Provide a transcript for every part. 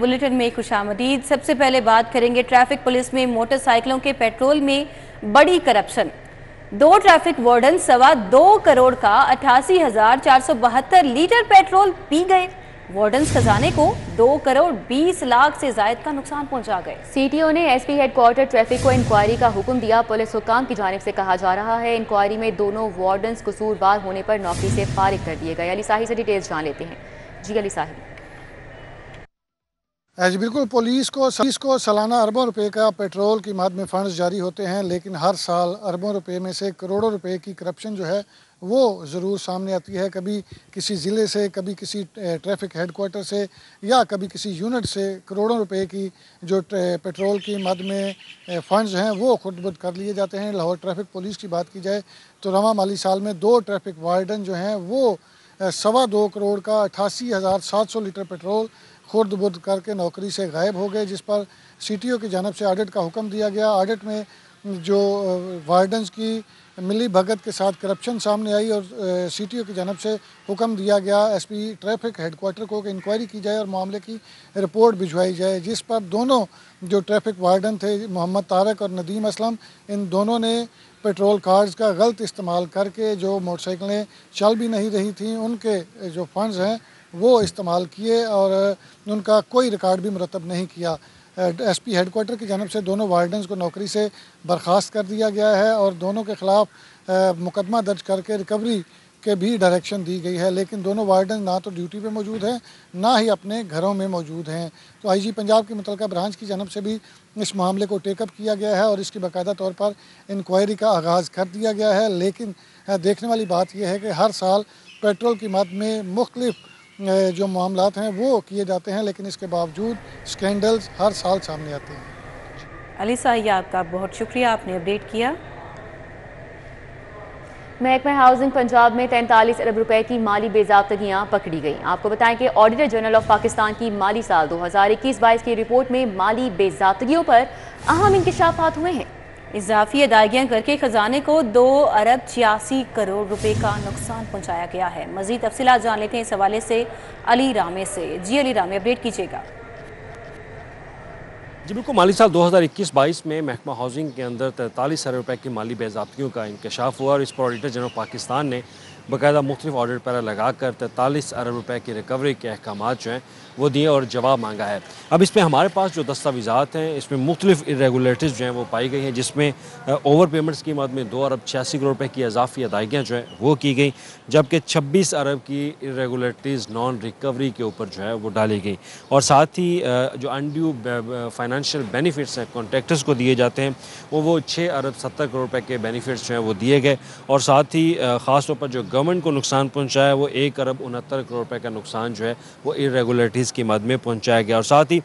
Bulletin में खुशामदीद। सबसे पहले बात करेंगे ट्रैफिक पुलिस में मोटरसाइकिलों के पेट्रोल में बड़ी करप्शन। 2 ट्रैफिक वार्डन 2.25 करोड़ का 88,472 लीटर पेट्रोल पी गए। वार्डन्स खजाने को 2 करोड़ 20 लाख से जायद का नुकसान पहुंचा गए। सीटीओ ने एसपी हेडक्वार्टर ट्रैफिक को इंक्वायरी का हुक्म दिया। पुलिस हुकाम की जानिब से कहा जा रहा है इंक्वायरी में दोनों वार्डन्स कसूरवार होने पर नौकरी से फारिग कर दिए गए। अली साही से डिटेल्स जान लेते हैं। जी अली साही। जी बिल्कुल, पुलिस को सालाना अरबों रुपए का पेट्रोल की मद में फ़ंड्स जारी होते हैं, लेकिन हर साल अरबों रुपए में से करोड़ों रुपए की करप्शन जो है वो ज़रूर सामने आती है। कभी किसी ज़िले से, कभी किसी ट्रैफिक हेडक्वार्टर से या कभी किसी यूनिट से करोड़ों रुपए की जो पेट्रोल की मद में फ़ंड्स हैं वो खुद बुद कर लिए जाते हैं। लाहौर ट्रैफिक पुलिस की बात की जाए तो रवा माली साल में 2 ट्रैफिक वार्डन जो हैं वो 2.25 करोड़ का 88,700 लीटर पेट्रोल खुर्द बुर्द करके नौकरी से गायब हो गए, जिस पर सीटीओ की जानब से ऑडिट का हुक्म दिया गया। ऑडिट में जो वार्डन्स की मिली भगत के साथ करप्शन सामने आई और सीटीओ की जानब से हुक्म दिया गया एसपी ट्रैफिक हेडक्वार्टर को कि इंक्वायरी की जाए और मामले की रिपोर्ट भिजवाई जाए, जिस पर दोनों जो ट्रैफिक वार्डन थे मोहम्मद तारक और नदीम असलम, इन दोनों ने पेट्रोल कार्ड्स का गलत इस्तेमाल करके जो मोटरसाइकिलें चल भी नहीं रही थी उनके जो फंड्स हैं वो इस्तेमाल किए और उनका कोई रिकॉर्ड भी मुरतब नहीं किया। एसपी हेडक्वार्टर की जानब से दोनों वार्डन्स को नौकरी से बर्खास्त कर दिया गया है और दोनों के ख़िलाफ़ मुकदमा दर्ज करके रिकवरी के भी डायरेक्शन दी गई है, लेकिन दोनों वार्डन ना तो ड्यूटी पे मौजूद हैं ना ही अपने घरों में मौजूद हैं। तो आईजी पंजाब की मुतल्लिका ब्रांच की जानब से भी इस मामले को टेकअप किया गया है और इसकी बाकायदा तौर पर इंक्वायरी का आगाज़ कर दिया गया है। लेकिन देखने वाली बात यह है कि हर साल पेट्रोल की मद में मुख्तलिफ जो मामलात हैं वो किए जाते हैं, लेकिन इसके बावजूद स्कैंडल्स हर साल सामने आते हैं। अली साही, आपका बहुत शुक्रिया, आपने अपडेट किया। महकमा हाउसिंग पंजाब में 43 अरब रुपए की माली बेज़ाब्तगियां पकड़ी गई। आपको बताएं कि ऑडिटर जनरल ऑफ पाकिस्तान की माली साल 2021-22 की रिपोर्ट में माली बेज़ाब्तगियों पर अहम इंकशाफात हुए हैं। इजाफी अदायगियां करके खजाने को 2 अरब 86 करोड़ रुपए का नुकसान पहुंचाया गया है। मजीद तफसीलात जान लेते हैं इस हवाले से अली रामे से। जी अली रामे, अपडेट कीजिएगा। जी बिल्कुल, माली साल 2021-22 में महकमा हाउसिंग के अंदर 43 अरब रुपए की माली बेज़ाब्तियों का इंकशाफ हुआ और इस पर ऑडिटर जनरल पाकिस्तान ने बाकायदा मुख्तलिफ ऑडिट पैरा लगाकर 43 अरब रुपए की रिकवरी के अहकाम जो हैं वो दिए और जवाब मांगा है। अब इसमें हमारे पास जो दस्तावेज़ात हैं इसमें मुख्तलिफ इरेगुलरिटीज़ जो हैं वो पाई गई हैं, जिसमें ओवर पेमेंट्स की मद में 2 अरब 86 करोड़ रुपए की इजाफी अदायगियाँ जो हैं वो की गई, जबकि 26 अरब की इरेगुलरिटीज़ नॉन रिकवरी के ऊपर जो है वो डाली गई। और साथ ही जो अनड्यू फाइनेंशियल बेनिफिट्स हैं कॉन्ट्रैक्टर्स को दिए जाते हैं वो 6 अरब 70 करोड़ रुपए के बेनिफिट्स जो हैं वो दिए गए। और साथ ही ख़ास तौर पर जो गवर्नमेंट को नुकसान पहुँचाया वो 1 अरब 69 करोड़ रुपए का नुकसान जो है वो इरेगुलरिटीज़ की मद में पहुंचाया गया। और साथ ही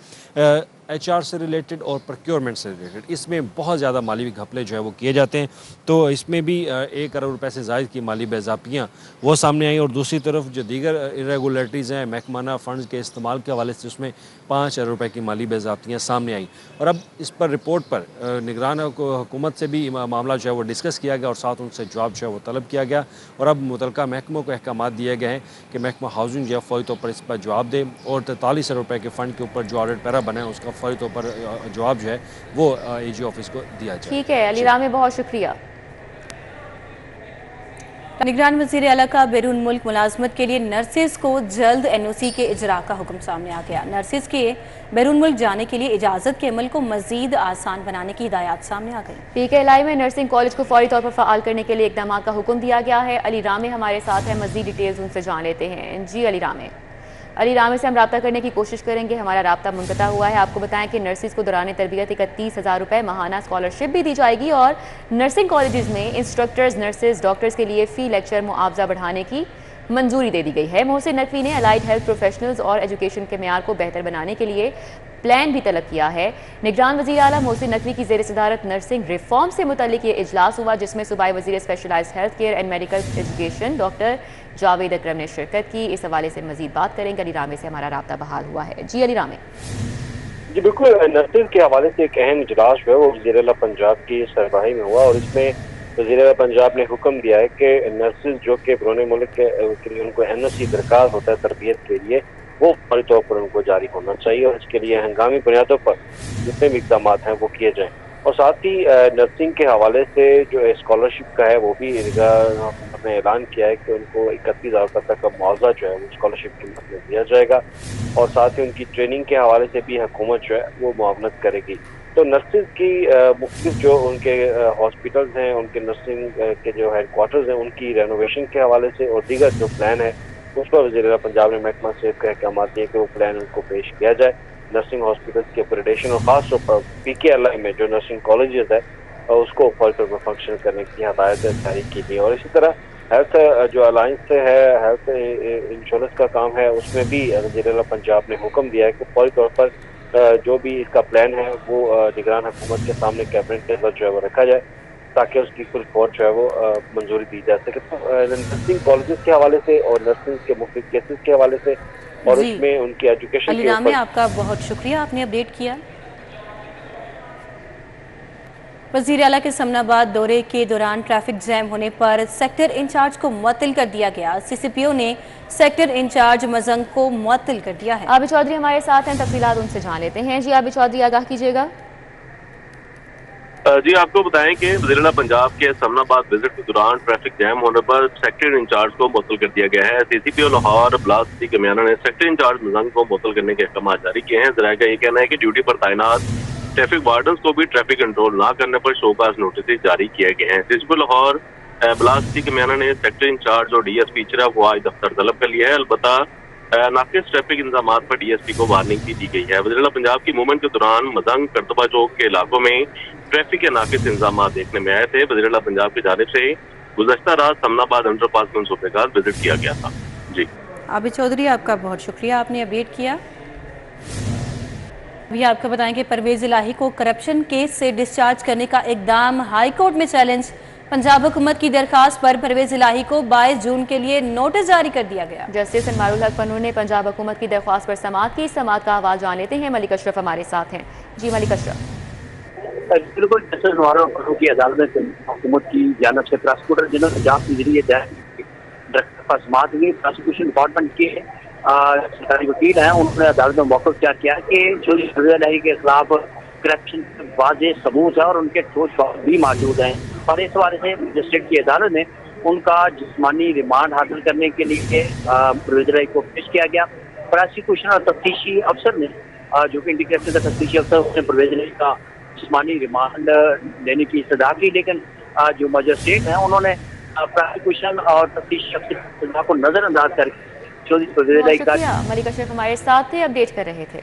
एचआर से रिलेटेड और प्रोक्योरमेंट से रिलेटेड इसमें बहुत ज़्यादा माली घपले जो है वो किए जाते हैं, तो इसमें भी 1 अरब रुपए से ज़ायद की माली बेज़ाब्तियाँ वो सामने आई। और दूसरी तरफ जो दीगर इरेगुलरिटीज़ हैं महकमाना फ़ंड्स के इस्तेमाल के हवाले से उसमें 5 अरब रुपए की माली बेज़ाब्तियाँ सामने आई। और अब इस पर रिपोर्ट पर निगरान हुकूमत से भी मामला जो है वो डिस्कस किया गया और साथ उनसे जवाब जो है वो तलब किया गया। और अब मुतल्लिका महकमों को अहकाम दिए गए हैं कि महकमा हाउसिंग जो है फौरी तौर पर इस पर जवाब दे और 43 अरब रुपए के फ़ंड के ऊपर जो ऑडिट पैरा बना है उसका फौरी तौर पर जवाब जो है वो एजी ऑफिस को दिया जाए। ठीक है अली रामे, बहुत शुक्रिया। निगरान वज़ीर आला का बैरून मुल्क मुलाजमत के लिए नर्सिस को जल्द एनओसी के इजरा का हुक्म सामने आ गया। नर्सिस के बैरून मुल्क जाने के लिए इजाज़त के अमल को मजीद आसान बनाने की हिदायत सामने आ गई। PKLI में नर्सिंग कॉलेज को फौरी तौर पर फ़ाल करने के लिए इक़दाम का हुक्म दिया गया है। अली रामे हमारे साथ है, मजीद डिटेल्स उनसे जान लेते हैं। जी अली रामे से हम रब्ता करने की कोशिश करेंगे, हमारा रब्ता मुनक़ता हुआ है। आपको बताएं कि नर्सिस को दौरान तरबियत 31,000 रुपये माहाना स्कॉलरशिप भी दी जाएगी और नर्सिंग कॉलेजेस में इंस्ट्रक्टर्स, नर्सेज, डॉक्टर्स के लिए फ़ी लेक्चर मुआवजा बढ़ाने की मंजूरी दे दी गई है। मोहसिन नकवी ने अलाइड हेल्थ प्रोफेशनल्स और एजुकेशन के मेयार को बेहतर बनाने के लिए प्लान भी तलब किया है। निगरान वज़ीर आला मोहसिन नकवी की ज़ेर सदारत नर्सिंग रिफॉर्म से मुतल्लिक ये इजलास हुआ, जिसमें सूबाई वज़ीर specialised health care and medical education doctor Javed Akram ने शिरकत की। इस हवाले से मजीद बात करेंगे। अली रामे से हमारा रब्ता बहाल हुआ है। जी अली रामे। जी बिल्कुल, नर्सिस के हवाले से एक अहम इजलास जो है वो वज़ीर आला पंजाब की सरबराही में हुआ और इसमें वज़ीर आला पंजाब ने हुक्म दिया है कि नर्सिस जो कि बैरून मुल्क के लिए उनको NOC दरकार होता है तरबियत के लिए, वो फौरी तौर पर उनको जारी होना चाहिए और इसके लिए हंगामी बुनियादों पर जितने भी इकदाम हैं वो किए जाएं। और साथ ही नर्सिंग के हवाले से जो स्कॉलरशिप का है वो भी हमने ऐलान किया है कि उनको 31,000 रुपये तक का मुआवजा जो है वो स्कॉलरशिप की मद में दिया जाएगा और साथ ही उनकी ट्रेनिंग के हवाले से भी हुकूमत जो है वो मुआवनत करेगी। तो नर्सिस की मुख्तलिफ जो उनके हॉस्पिटल्स हैं, उनके नर्सिंग के जो हेडक्वार्टर्स हैं, उनकी रेनोवेशन के हवाले से और दीगर जो प्लान है उस पर वज़ीर-ए-आला पंजाब ने महकमा से अहकाम दिए कि वो प्लान उनको पेश किया जाए। नर्सिंग हॉस्पिटल्स की अपग्रेडेशन और खास तौर पर PKLI में जो नर्सिंग कॉलेजेस है उसको फौरी तौर पर फंक्शन करने की हदायत जारी की गई। और इसी तरह हेल्थ जो अलायंस से है, हेल्थ इंश्योरेंस का काम है, उसमें भी वज़ीर-ए-आला पंजाब ने हुक्म दिया है कि फौरी तौर पर जो भी इसका प्लान है वो निगरान हुकूमत के सामने कैबिनेट के अंदर जो है वो रखा जाए ताकि उसकी फुल फौज जो है वो मंजूरी दी जा सके। तो नर्सिंग कॉलेजेस के हवाले से और नर्सिंग के मुख्तलिफ केसेस के हवाले से और उसमें उनकी एजुकेशन अली रामे, आपका बहुत शुक्रिया, आपने अपडेट किया। वज़ीर आला के समनाबाद दौरे के दौरान ट्रैफिक जैम होने पर सेक्टर इंचार्ज को मुअत्तल कर दिया गया। CCPO ने सेक्टर इंचार्ज मजंग को मुअत्तल कर दिया है। आबिद चौधरी हमारे साथ हैं, तफसीलात उनसे जान लेते हैं। जी आबिद चौधरी, आगाह कीजिएगा। जी, आपको बताएं कि वज़ीर-ए-आला पंजाब के समनाबाद विजिट के दौरान ट्रैफिक जैम होने पर सेक्टर इंचार्ज को मुअत्तल कर दिया गया है। CCPO लाहौर ब्लास सिटी कमियाना ने सेक्टर इंचार्ज मजंग को मुअत्तल करने के अहकाम जारी किए हैं। ज़राए का ये कहना है कि ड्यूटी पर तैनात ट्रैफिक वार्डन्स को भी ट्रैफिक कंट्रोल न करने पर शोकाज नोटिस जारी किए गए हैं। CCPO लाहौर ब्लास सिटी कमियाना ने सेक्टर इंचार्ज और DSP चिरा को आज दफ्तर तलब कर लिया है। अलबत्ता नाकिस ट्रैफिक इंतजाम पर DSP को वार्निंग भी दी गई है। वज़ीर-ए-आला पंजाब की मूवमेंट के दौरान मजंग करतबा चौक के इलाकों में ट्रैफिक के नाकिस इंतजाम देखने में आए थे। वज़ीर-ए-आला पंजाब की जानिब से गुज़श्ता रात समनाबाद अंडरपास मनसूबे का विजिट किया गया था। जी आबिद चौधरी, आपका बहुत शुक्रिया, आपने अपडेट किया। अभी आपको बताएं कि परवेज इलाही को करप्शन केस से डिस्चार्ज करने का इकदाम हाई कोर्ट में चैलेंज। पंजाब हुकूमत की दरखास्त पर परवेज इलाही को 22 जून के लिए नोटिस जारी कर दिया गया। जस्टिस इनवारुल हक पन्नू ने पंजाब हुकूमत की दरख्वास्त पर समाअत की। समाअत का आवाज जान लेते हैं। मलिक अशरफ हमारे साथ हैं। जी मलिक अशरफ। बिल्कुल, जस्टिस इनवारुल हक पन्नू की अदालत में हुकूमत की जानिब से प्रोसिक्यूटर जनरल पंजाब के जरिए दरख्वास्त पर समाअत हुई। प्रोसिक्यूशन डिपार्टमेंट के सरकारी वकील हैं, उन्होंने अदालत में मौक़िफ़ इख्तियार किया कि जो परवेज इलाही के खिलाफ करप्शन के वाज़ेह सबूत है और उनके ठोस सबूत भी मौजूद हैं और इस हवाले से मजिस्ट्रेट की अदालत ने उनका जिस्मानी रिमांड हासिल करने के लिए परवेज इलाही को पेश किया गया। प्रोसिक्यूशन और तफ्तीशी अफसर ने जो कि इंडिकेटर का तफ्तीशी अफसर, उसने परवेज इलाही का जिस्मानी रिमांड लेने की इस्तदा की, लेकिन जो मजिस्ट्रेट हैं उन्होंने प्रोसिक्यूशन और तफ्तीशी अफसर को नजरअंदाज करके मलिक अशरफ हमारे साथ थे, अपडेट कर रहे थे।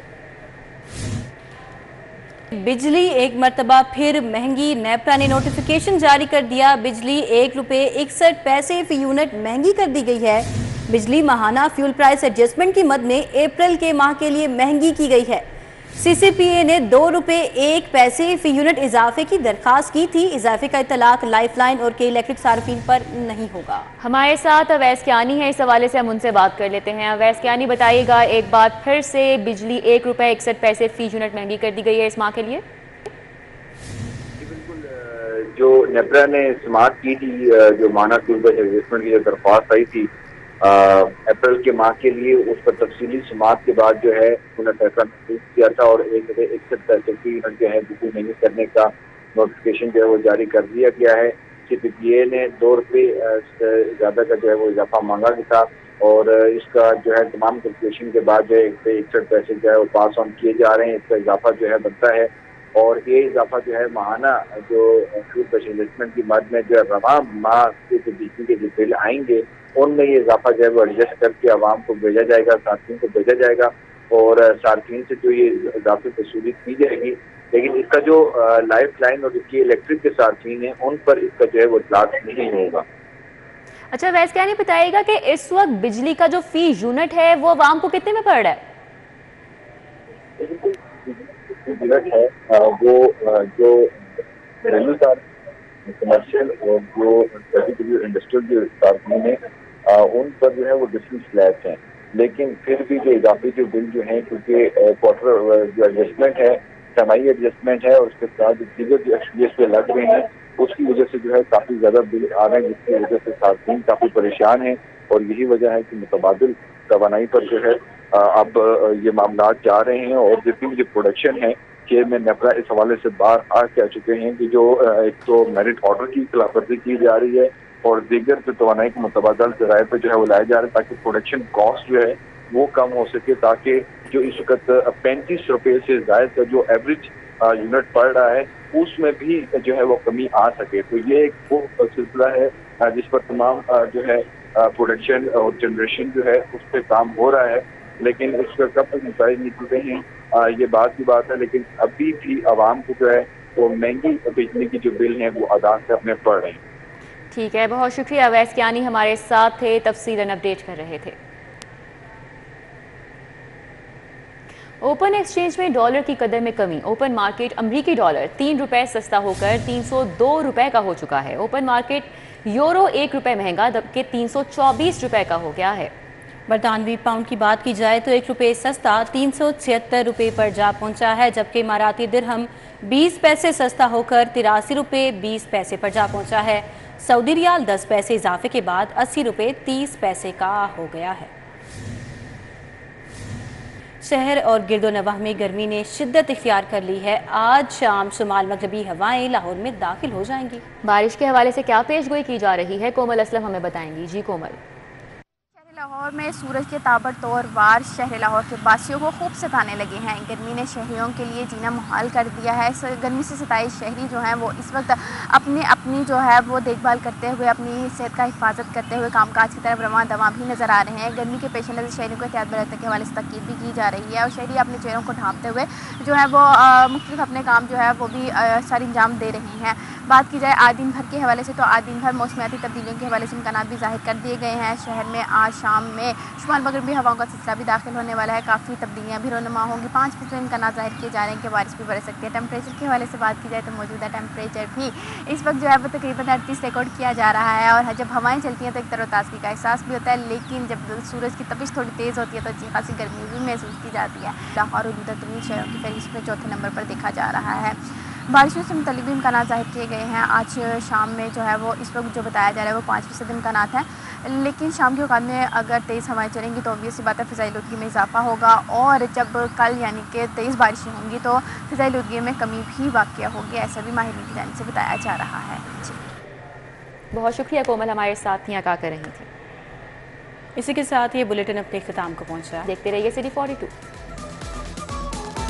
बिजली एक मरतबा फिर महंगी। नेपरा ने नोटिफिकेशन जारी कर दिया। बिजली ₹1.61 फी यूनिट महंगी कर दी गई है। बिजली माहाना फ्यूल प्राइस एडजस्टमेंट की मद में अप्रैल के माह के लिए महंगी की गई है। CCPA ने ₹2.01 फी यूनिट इजाफे की दरखास्त की थी। इजाफे का इतलाक लाइफलाइन और के इलेक्ट्रिक सार्फिन पर नहीं होगा। हमारे साथ अवैस कियानी है, इस हवाले से हम उनसे बात कर लेते हैं। अवैस कियानी, बताइएगा एक बार फिर से बिजली ₹1.61 फी यूनिट महंगी कर दी गई है इस माह के लिए। बिल्कुल, जो नेपरा ने समाअत की थी, जो माना फ्यूल प्राइस एडजस्टमेंट की जो दरख्वास्त आई थी अप्रैल के माह के लिए, उस पर तफसीली समाअत के बाद जो है उन्होंने फैसला महसूस किया था और ₹1.61 की यूनिट जो है बिजली महंगी करने का नोटिफिकेशन जो है वो जारी कर दिया गया है। CPPA ने ₹2 ज़्यादा का जो है वो इजाफा मांगा था और इसका जो है तमाम कैलकुलेशन के बाद जो है ₹1.61 जो है वो पास ऑन किए जा रहे हैं। इसका इजाफा जो है बनता है और ये इजाफा जो है माहाना जो फ्यूल प्राइस एडजस्टमेंट की मद में जो रवा माह के जो बिजली के जो बिल आएंगे उनमें ये इजाफा जो है वो एडजस्ट करके आवाम को भेजा जाएगा, सार्फिन को भेजा जाएगा और सार्फिन से जो ये इजाफे वसूली की जाएगी। लेकिन इसका जो लाइफ लाइन और इसकी इलेक्ट्रिक के सार्फिन है उन पर इसका जो है वो इतलाक नहीं होगा। अच्छा, वैसे क्या नहीं बताइएगा कि इस वक्त बिजली का जो फी यूनिट है वो आवाम को कितने में पड़ रहा है? यूनिट है वो जो घरेलूदार कमर्शियल और जो इंडस्ट्रियल जो सार्फिन है उन पर जो है वो डिफरेंट स्लैब्स हैं, लेकिन फिर भी जो इजाफी जो बिल जो है, क्योंकि क्वार्टर जो एडजस्टमेंट है, समाई एडजस्टमेंट है और उसके साथ दीगर जो एक्सपीरियंस पे लग रहे हैं उसकी वजह से जो है काफ़ी ज़्यादा बिल आ रहे हैं, जिसकी वजह से सार्फिन काफ़ी परेशान हैं और यही वजह है कि मुतबादिल तवानाई पर जो है अब ये मामला जा रहे हैं। और जितनी भी जो प्रोडक्शन है, चेयरमैन नेपरा इस हवाले से बार आ कह चुके हैं कि जो एक तो मेरिट ऑर्डर की खिलाफवर्जी की जा रही है और दीगर जो तवानाई के मुतबादल जराए पर जो है वो लाए जा रहे हैं ताकि प्रोडक्शन कॉस्ट जो है वो कम हो सके, ताकि जो इस वक्त 35 रुपये से ज्यादा का जो एवरेज यूनिट पड़ रहा है उसमें भी जो है वो कमी आ सके। तो ये एक वो सिलसिला है जिस पर तमाम जो है प्रोडक्शन और जनरेशन जो है उस पर काम हो रहा है, लेकिन उस पर कब तक नतीजे निकलते हैं ये बात की बात है। लेकिन अभी भी आवाम को जो है वो महंगी बिजली की जो बिल हैं वो अदा करने पड़ रहे हैं। ठीक है, बहुत शुक्रिया। अवैस कियानी हमारे साथ थे, तफसीलन अपडेट कर रहे थे। ओपन एक्सचेंज में डॉलर की कदर में कमी। ओपन मार्केट अमरीकी डॉलर 3 रुपए सस्ता होकर 302 रुपए का हो चुका है। ओपन मार्केट यूरो 1 रुपए महंगा दबके 324 रुपए का हो गया है। बरतानवी पाउंड की बात की जाए तो 1 रुपये सस्ता 376 रुपये पर जा पहुंचा है, जबकि इमाराती दिरहम 20 पैसे सस्ता होकर 83 रुपये 20 पैसे पर जा पहुंचा है। सऊदी रियाल 10 पैसे इजाफे के बाद 80 रुपये 30 पैसे का हो गया है। शहर और गिरदोनवाह में गर्मी ने शिद्दत इख्तियार कर ली है। आज शाम शुमाल मगरबी हवाएं लाहौर में दाखिल हो जाएंगी। बारिश के हवाले से क्या पेशगोई की जा रही है, कोमल असलम हमें बताएंगी। जी कोमल। लाहौर में सूरज के ताबड़तोड़ वार शहर लाहौर के वासियों को खूब सताने लगे हैं। गर्मी ने शहरियों के लिए जीना मुहाल कर दिया है। गर्मी से सताए शहरी जो हैं वो इस वक्त अपनी जो है वो देखभाल करते हुए, अपनी सेहत का हिफाजत करते हुए कामकाज की तरफ रवां दवा भी नज़र आ रहे हैं। गर्मी के पेश नज़र शहरियों को एहतियात बरतने के हवाले से ताकीद भी की जा रही है और शहरी अपने चेहरों को ढांपते हुए जो है वो मुख्तलिफ अपने काम जो है वो भी सारी अंजाम दे रही हैं। बात की जाए आज दिन भर के हवाले से तो आज दिन भर मौसमियाती तब्दीलियों के हवाले से इम्कानात भी जाहिर कर दिए गए हैं। शहर में आज शाम में शुमाल मगरबी हवाओं का सिलसिला भी दाखिल होने वाला है। काफ़ी तब्दीलियाँ भी रोनुमा होंगी। 5% इम्कानात जाहिर किए जा रहे हैं कि बारिश भी बरस सकती है। टेम्परेचर के हवाले से बात की जाए तो मौजूदा टेम्परेचर भी इस वक्त जो है वो तकरीबन 38 रिकॉर्ड किया जा रहा है। और जब हवाएं चलती हैं तो एक तरोताज़गी का एहसास भी होता है, लेकिन जब सूरज की तपिश थोड़ी तेज़ होती है तो अच्छी खासी गर्मी भी महसूस की जाती है। लाहौर उलूदा तरीन शहरों की फहरिस्त में चौथे नंबर पर देखा जा रहा है। बारिशों से मुतल्लिक़ भी इम्कानात ज़ाहिर किए गए हैं। आज शाम में जो है वो इस वक्त जो बताया जा रहा है वो 5% इम्कानात हैं, लेकिन शाम के औकात में अगर तेज़ हवाएं चलेंगी तो ऑब्वियस सी बात है फ़िज़ाई आलूदगी में इजाफा होगा। और जब कल यानी कि तेज़ बारिशें होंगी तो फ़िज़ाई आलूदगी में कमी भी वाक़या होगी, ऐसा भी माहिरीन की जानिब से बताया जा रहा है। जी बहुत शुक्रिया कोमल, हमारे साथ यहाँ क्या कर रही थी। इसी के साथ ये बुलेटिन अपने इख्तिताम को पहुँचा। देखते रहिए सिटी 42।